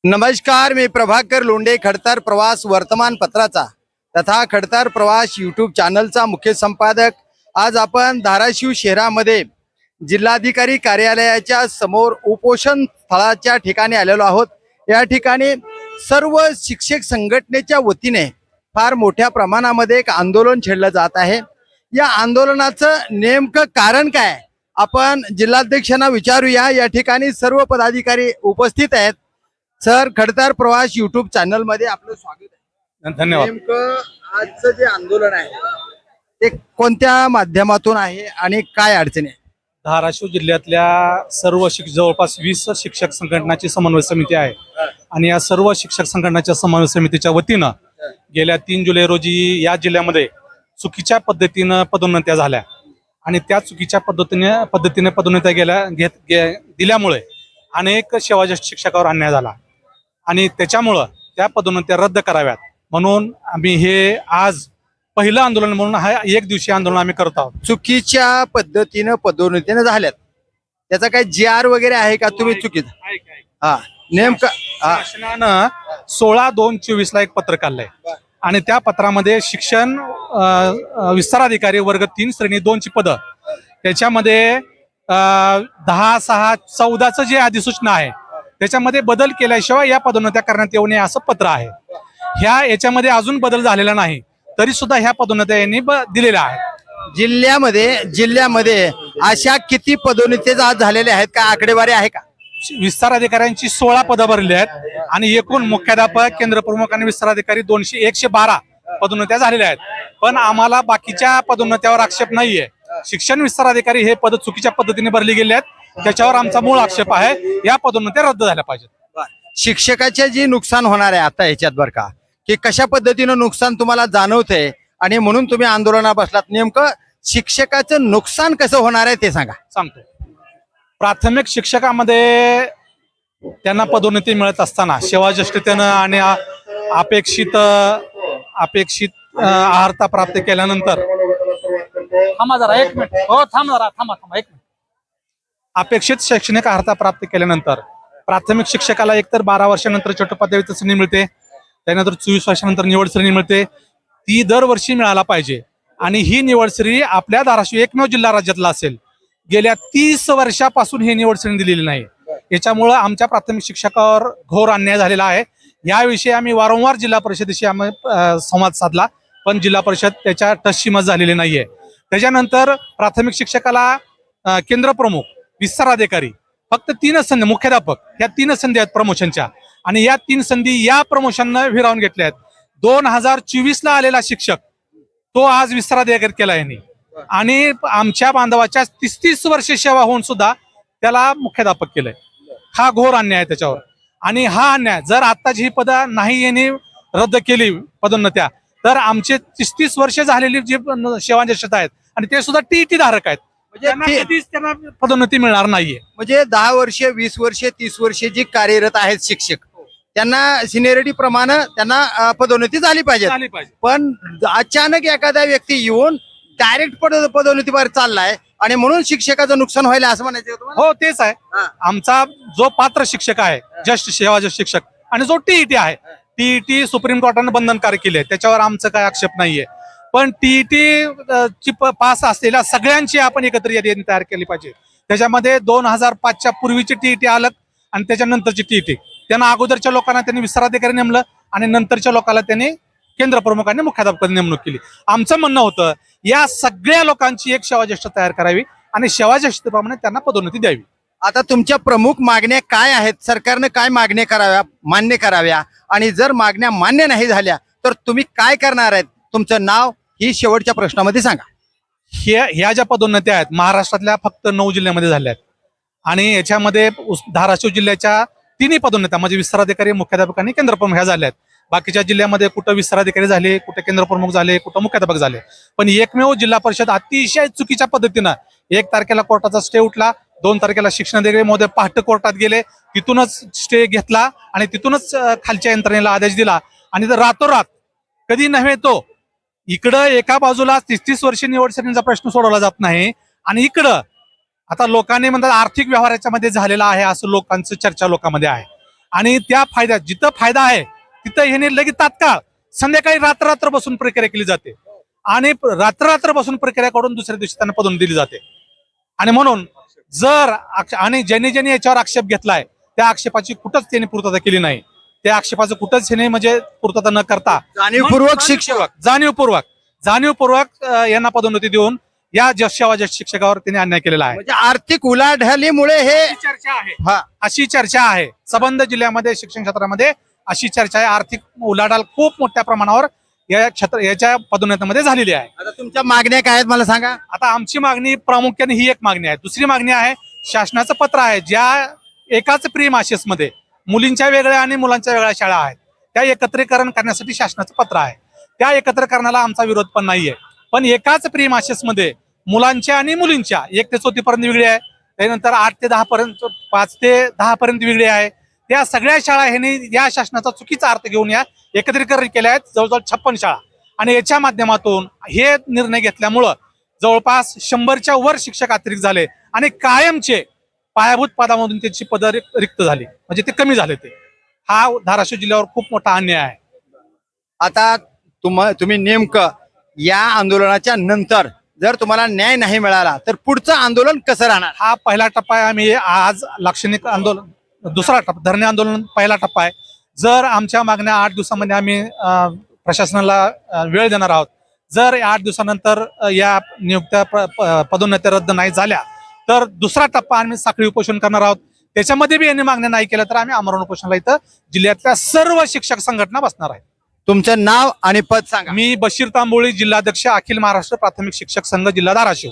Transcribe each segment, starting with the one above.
नमस्कार, मी प्रभाकर लोंढे, खडतर प्रवास वर्तमानपत्राचा तथा खडतर प्रवास यूट्यूब चॅनलचा मुख्य संपादक। आज आपण धाराशिव शहरामध्ये जिल्हाधिकारी कार्यालयाच्या समोर उपोषण स्थळाच्या ठिकाणी आलेलो आहोत। या ठिकाणी सर्व शिक्षक संघटनेच्या वतीने फार मोठ्या प्रमाणामध्ये एक आंदोलन छेडलं जात आहे। या आंदोलनाचं नेमकं कारण काय आपण जिल्हाध्यक्षांना विचारूया। या ठिकाणी सर्व पदाधिकारी उपस्थित आहेत। सर, खडतर प्रवास यूट्यूब चॅनल मध्ये आपलं स्वागत आहे। धन्यवाद। नेमकं आजचं जे आंदोलन आहे ते कोणत्या माध्यमातून आहे आणि काय अडचणी आहे? धाराशिव जिल्ह्यातल्या सर्व जवळपास 20 शिक्षक संघटनाची समन्वय समिती आहे आणि या सर्व शिक्षक संघटनाच्या समन्वय समितीच्या वतीनं गेल्या 3 जुलै रोजी या जिल्ह्यामध्ये चुकीच्या पद्धतीनं पदोन्नत्या झाल्या आणि त्या चुकीच्या पद्धतीने पदोन्नत्या दिल्यामुळे अनेक सेवाज्येष्ठ शिक्षकावर अन्याय झाला आणि त्याच्यामुळं त्या पदोन्नत्या रद्द कराव्यात म्हणून आम्ही हे आज पहिलं आंदोलन म्हणून हा एक दिवसीय आंदोलन आम्ही करत आहोत। चुकीच्या पद्धतीनं पदोन्नतीनं झाल्यात, त्याचा काही GR वगैरे आहे का? तुम्ही चुकीचं हा नेमकं शासनानं 16/2/24 ला एक पत्र काढलंय आणि त्या पत्रामध्ये शिक्षण विस्ताराधिकारी वर्ग 3 श्रेणी 2 ची पदं त्याच्यामध्ये 10/6/14 जे अधिसूचना आहे त्याच्यामध्ये बदल केल्याशिवाय या पदोन्नत्या करण्यात येऊ नये असं पत्र आहे। याच्यामध्ये अजून बदल झालेला नाही तरी सुद्धा ह्या पदोन्नत्या यांनी दिलेल्या आहेत। जिल्ह्यामध्ये अशा किती पदोन्नत्या आज झालेल्या आहेत का? आकडेवारी आहे का? विस्तार अधिकाऱ्यांची 16 पदं भरली आहेत आणि एकूण मुख्याध्यापक, केंद्र प्रमुख आणि विस्तार अधिकारी 112 पदोन्नत्या झालेल्या आहेत। पण आम्हाला बाकीच्या पदोन्नत्यावर आक्षेप नाहीये। शिक्षण विस्तार अधिकारी हे पद चुकीच्या पद्धतीने भरली गेले आहेत त्याच्यावर आमचा मूळ आक्षेप आहे। या पदोन्नत्या रद्द झाल्या पाहिजेत। शिक्षकाचे जे नुकसान होणार आहे आता याच्यात बरं का, की कशा पद्धतीनं नुकसान तुम्हाला जाणवतंय आणि म्हणून तुम्ही आंदोलनात बसलात, नेमकं शिक्षकाचं नुकसान कसं होणार आहे ते सांगा। सांगतो। प्राथमिक शिक्षकामध्ये त्यांना पदोन्नती मिळत असताना सेवाज्येष्ठतेनं आणि अपेक्षित अर्हता प्राप्त केल्यानंतर अपेक्षित शैक्षणिक अर्हता प्राप्त केल्यानंतर प्राथमिक शिक्षकाला एकतर 12 वर्षानंतर चट्टोपाध्याय श्रेणी मिळते, त्यानंतर 24 वर्षानंतर निवड श्रेणी मिळते, ती दरवर्षी मिळायला पाहिजे आणि ही निवड श्रेणी आपल्या धाराशिव एकमेव जिल्हा राज्यातला असेल। गेल्या 30 वर्षापासून ही निवड श्रेणी दिलेली नाही। याच्यामुळं आमच्या प्राथमिक शिक्षकावर घोर अन्याय झालेला आहे। याविषयी आम्ही वारंवार जिल्हा परिषदेशी आम्ही संवाद साधला पण जिल्हा परिषद त्याच्या टचशी मत झालेली नाहीये। त्याच्यानंतर प्राथमिक शिक्षकाला केंद्र प्रमुख, विस्तार अधिकारी फक्त 3 संधी, मुख्याध्यापक या 3 संधी आहेत प्रमोशनच्या आणि या 3 संधी या प्रमोशननं विरावून घेतल्या आहेत। 2024 ला आलेला शिक्षक तो आज विस्तार अधिकारी केला यांनी आणि आमच्या बांधवाच्या 30 वर्षे सेवा होऊन सुद्धा त्याला मुख्याध्यापक केलंय। हा घोर अन्याय आहे त्याच्यावर आणि हा अन्याय जर आताची ही पदं नाही यांनी रद्द केली पदोन्नत्या तर आमचे 30 वर्ष झालेली जी सेवाज्येष्ठता आहेत आणि ते सुद्धा TET धारक आहेत म्हणजे त्यांना पदोन्नती मिळणार नाहीये। म्हणजे 10 वर्ष, 20 वर्ष, 30 वर्षे जी कार्यरत आहेत शिक्षक त्यांना सिनियरिटी प्रमाणे त्यांना पदोन्नती झाली पाहिजे। पण अचानक एखादा व्यक्ती येऊन डायरेक्ट पदोन्नतीवर चाललाय आणि म्हणून शिक्षकाचं नुकसान व्हायला असं म्हणायचं तुम्हाला? हो, तेच आहे। आमचा जो पात्र शिक्षक आहे, ज्येष्ठ सेवाज्येष्ठ शिक्षक आणि जो TET आहे, TET सुप्रीम कोर्टाने बंधनकारक केले, त्याच्यावर आमचं काय आक्षेप नाहीये। पण TET ची पास असलेल्या सगळ्यांची आपण एकत्र यादी तयार केली पाहिजे। त्याच्यामध्ये 2005च्या पूर्वीची TET अलग आणि त्याच्यानंतरची TET, त्यांना अगोदरच्या लोकांना त्यांनी विस्तार अधिकारी नेमलं आणि नंतरच्या लोकांना त्यांनी केंद्र प्रमुखांनी मुख्याध्यापकांनी नेमणूक केली। आमचं म्हणणं होतं या सगळ्या लोकांची एक सेवाज्येष्ठ तयार करावी आणि सेवाज्येष्ठतेप्रमाणे त्यांना पदोन्नती द्यावी। आता तुमच्या प्रमुख मागण्या काय आहेत? सरकारने काय मागण्या कराव्या, मान्य कराव्या आणि जर मागण्या मान्य नाही झाल्या तर तुम्ही काय करणार आहेत? तुमचं नाव ही शेवटच्या प्रश्नामध्ये सांगा। ह्या ज्या पदोन्नत्या आहेत महाराष्ट्रातल्या फक्त 9 जिल्ह्यामध्ये झाल्या आहेत आणि याच्यामध्ये धाराशिव जिल्ह्याच्या 3 पदोन्नत्या म्हणजे विस्तार अधिकारी, मुख्याध्यापक आणि केंद्र प्रमुख ह्या झाल्या आहेत। बाकीच्या जिल्ह्यामध्ये कुठं विस्तार अधिकारी झाले, कुठे केंद्र प्रमुख झाले, कुठं मुख्याध्यापक झाले। पण एकमेव जिल्हा परिषद अतिशय चुकीच्या पद्धतीनं 1 तारखेला कोर्टाचा स्टे उठला, 2 तारखेला शिक्षण अधिकारी महोदय पहाटे कोर्टात गेले, तिथूनच स्टे घेतला आणि तिथूनच खालच्या यंत्रणेला आदेश दिला आणि रातोरात कधी नव्हे तो इकडं एका बाजूला 30 वर्षे निवड श्रेणीचा प्रश्न सोडवला जात नाही आणि इकडं आता लोकांनी म्हणतात आर्थिक व्यवहाराच्या मध्ये झालेला आहे असं लोकांचं चर्चा लोकांमध्ये आहे आणि त्या फायद्यात जिथं फायदा आहे तिथं ह्याने लगेच तात्काळ संध्याकाळी रात्र बसून प्रक्रिया केली जाते आणि रात्र बसून प्रक्रिया करून दुसऱ्या दिवशी त्यांना पदोन्नती दिली जाते. आणि म्हणून आणि ज्यांनी याच्यावर आक्षेप घेतलाय त्या आक्षेपाची कुठंच त्यांनी पूर्तता केली नाही. त्या आक्षेपाचं कुठंच त्यांनी म्हणजे पूर्तता न करता जाणीवपूर्वक यांना पदोन्नती देऊन या सेवा ज्येष्ठ शिक्षकावर त्यांनी अन्याय केलेला आहे. म्हणजे आर्थिक उलाढालीमुळे हे चर्चा आहे, हा अशी चर्चा आहे संबंध जिल्ह्यामध्ये शिक्षण क्षेत्रामध्ये अशी चर्चा आहे. आर्थिक उलाढाल खूप मोठ्या प्रमाणावर याच्या पदोन्नतीमध्ये झालेली आहे. आता तुमच्या मागण्या काय आहेत मला सांगा. आता आमची मागणी प्रामुख्याने ही एक मागणी आहे. दुसरी मागणी आहे, शासनाचं पत्र आहे ज्या एकाच प्री मासेस मध्ये मुलींच्या वेगळ्या आणि मुलांच्या वेगळ्या शाळा आहेत त्या एकत्रीकरण करण्यासाठी शासनाचं पत्र आहे. त्या एकत्रीकरणाला आमचा विरोध पण नाहीये. पण एकाच प्री मासेस मध्ये मुलांच्या आणि मुलींच्या 1 ते 4 पर्यंत वेगळी आहे, त्यानंतर 8 ते 10 पर्यंत 5 ते 10 पर्यंत वेगळी आहे. त्या सगळ्या शाळा ह्यांनी या शासनाचा चुकीचा अर्थ घेऊन या एकत्रीकरण केल्या आहेत, जवळजवळ 56 शाळा. आणि याच्या माध्यमातून हे निर्णय घेतल्यामुळं जवळपास 100च्या वर शिक्षक अतिरिक्त झाले आणि कायमचे पायाभूत पदामधून त्याची पद रिक्त झाली, म्हणजे ते कमी झाले. हा धाराशिव जिल्ह्यावर खूप मोठा अन्याय आहे. आता तुम्ही नेमकं या आंदोलनाच्या नंतर जर तुम्हाला न्याय नाही मिळाला तर पुढचं आंदोलन कसं राहणार? हा पहिला टप्पा आहे. आम्ही आज लाक्षणिक आंदोलन, दुसरा टप्पा धरणे आंदोलन पहिला टप्पा आहे. जर आमच्या मागण्या 8 दिवसामध्ये आम्ही प्रशासनाला वेळ देणार आहोत. जर 8 दिवसानंतर या नियुक्त्या पदोन्नत्या रद्द नाही झाल्या तर दुसरा टप्पा आम्ही साखळी उपोषण करणार आहोत. त्याच्यामध्ये बी यांनी मागण्या नाही केल्या तर आम्ही आमरण उपोषणाला इथं जिल्ह्यातल्या सर्व शिक्षक संघटना बसणार आहेत. तुमचं नाव आणि पद सांगा. मी बशीर तांबोळी, जिल्हाध्यक्ष, अखिल महाराष्ट्र प्राथमिक शिक्षक संघ, जिल्हा धाराशिव.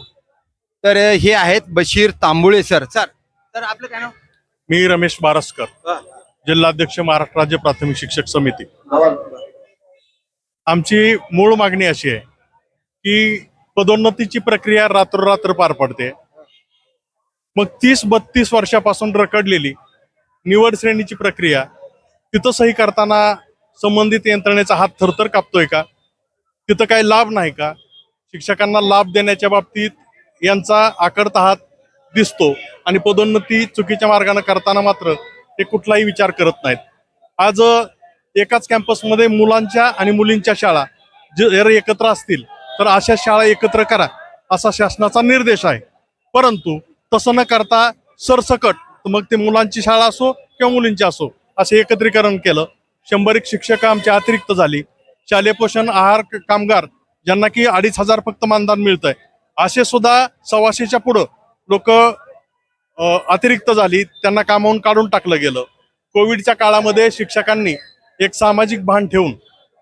तर हे आहेत बशीर तांबोळे सर. सर आपलं काय नाव? मी रमेश बारसकर, जिल्हाध्यक्ष, महाराष्ट्र राज्य प्राथमिक शिक्षक समिती. आमची मूळ मागणी अशी आहे की पदोन्नतीची प्रक्रिया रात्रोरात्र पार पडते. मग 30-32 वर्षापासून रखडलेली निवड श्रेणीची प्रक्रिया तिथं सही करताना संबंधित यंत्रणेचा हात थरथर कापतोय का? तिथं काही लाभ नाही का? शिक्षकांना लाभ देण्याच्या बाबतीत यांचा आकडता हात दिसतो आणि पदोन्नती चुकीच्या मार्गाने करताना मात्र ते कुठलाही विचार करत नाहीत. आज एकाच कॅम्पसमध्ये मुलांच्या आणि मुलींच्या शाळा जर एकत्र असतील तर अशा शाळा एकत्र करा असा शासनाचा निर्देश आहे. परंतु तसं न करता सरसकट मग ते मुलांची शाळा असो किंवा मुलींची असो असे एकत्रीकरण केलं. 100 शिक्षक आमची अतिरिक्त झाली. शालेय पोषण आहार कामगार ज्यांना की 2500 फक्त मानधन मिळतंय असे सुद्धा 125च्या पुढं लोक अतिरिक्त झाली, त्यांना कामावून काढून टाकलं गेलं. कोविडच्या काळामध्ये शिक्षकांनी एक सामाजिक भान ठेवून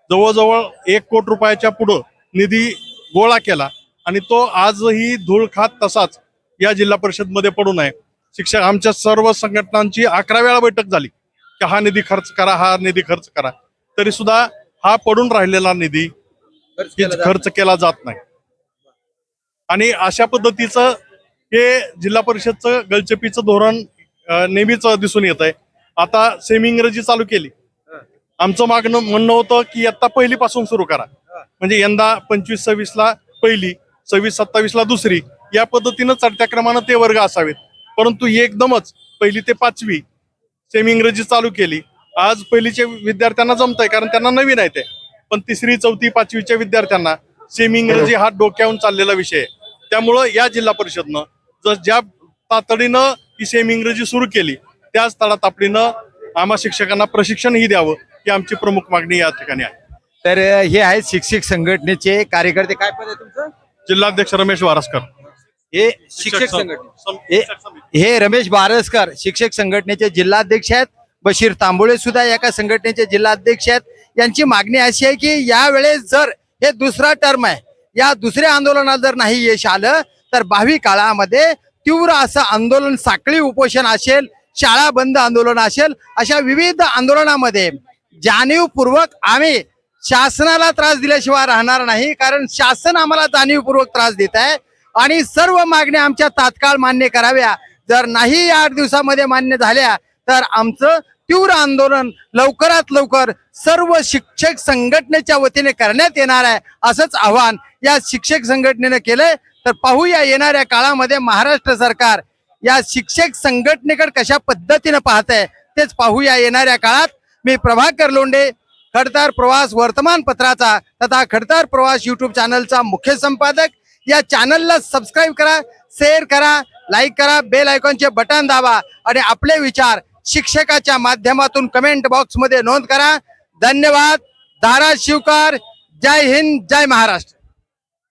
जवळजवळ 1 कोटी रुपयाच्या पुढं निधी गोळा केला आणि तो आजही धूळ खात तसाच या जिल्हा परिषदमध्ये पडून आहे. शिक्षक आमच्या सर्व संघटनांची 11 वेळा बैठक झाली की हा निधी खर्च करा, हा निधी खर्च करा, तरी सुद्धा हा पडून राहिलेला निधी खर्च केला जात नाही. आणि अशा पद्धतीचं हे जिल्हा परिषदचं गलचपीचं धोरण नेहमीच दिसून येत आहे. आता सेमी इंग्रजी चालू केली. आमचं म्हणणं होतं की इयत्ता पहिलीपासून सुरू करा, म्हणजे यंदा 25-26ला पहिली, 26-27ला दुसरी, या पद्धतीनं चढत्या क्रमानं ते वर्ग असावेत. परंतु एकदमच 1ली ते 5वी सेमी इंग्रजी चालू केली. आज पहिलीच्या विद्यार्थ्यांना जमतंय कारण त्यांना नवीन आहे ते, पण 3री, 4थी, 5वीच्या विद्यार्थ्यांना सेमी इंग्रजी हा डोक्यावरून चाललेला विषय आहे. त्यामुळं या जिल्हा परिषदनं ज्या तातडीनं ही सेमी इंग्रजी सुरू केली त्याच तातडीनं आम्हा शिक्षकांना प्रशिक्षणही द्यावं ही आमची प्रमुख मागणी या ठिकाणी आहे. तर हे आहेत शिक्षक संघटनेचे कार्यकर्ते. काय पद आहे तुमचं? जिल्हाध्यक्ष रमेश वारसकर. हे शिक्षक संघटने हे रमेश बारसकर शिक्षक संघटनेचे जिल्हाध्यक्ष आहेत. बशीर तांबोळे सुद्धा एका संघटनेचे जिल्हाध्यक्ष आहेत. यांची मागणी अशी आहे की यावेळेस जर हे दुसरा टर्म आहे, या दुसऱ्या आंदोलनात जर नाही यश आलं तर भावी काळामध्ये तीव्र असं आंदोलन, साखळी उपोषण असेल, शाळा बंद आंदोलन असेल, अशा विविध आंदोलनामध्ये जाणीवपूर्वक आम्ही शासनाला त्रास दिल्याशिवाय राहणार नाही. कारण शासन आम्हाला जाणीवपूर्वक त्रास देत आहे आणि सर्व मागण्या आमच्या तात्काळ मान्य कराव्या. जर नाही 8 दिवसामध्ये मान्य झाल्या तर आमचं तीव्र आंदोलन लवकरात लवकर सर्व शिक्षक संघटनेच्या वतीने करण्यात येणार आहे, असंच आवाहन या शिक्षक संघटनेनं केलंय. तर पाहूया येणाऱ्या काळामध्ये महाराष्ट्र सरकार या शिक्षक संघटनेकडे कशा पद्धतीने पाहत आहे. तेच पाहूया येणाऱ्या काळात. मी प्रभाकर लोंढे, खडतर प्रवास वर्तमानपत्राचा तथा खडतर प्रवास युट्यूब चॅनलचा मुख्य संपादक. या चॅनलला सबस्क्राईब करा, शेअर करा, लाईक करा, बेल आयकॉनचे बटन दाबा आणि आपले विचार शिक्षकाच्या माध्यमातून कमेंट बॉक्स मध्ये नोंद करा. धन्यवाद. धाराशिवकर. जय हिंद, जय महाराष्ट्र.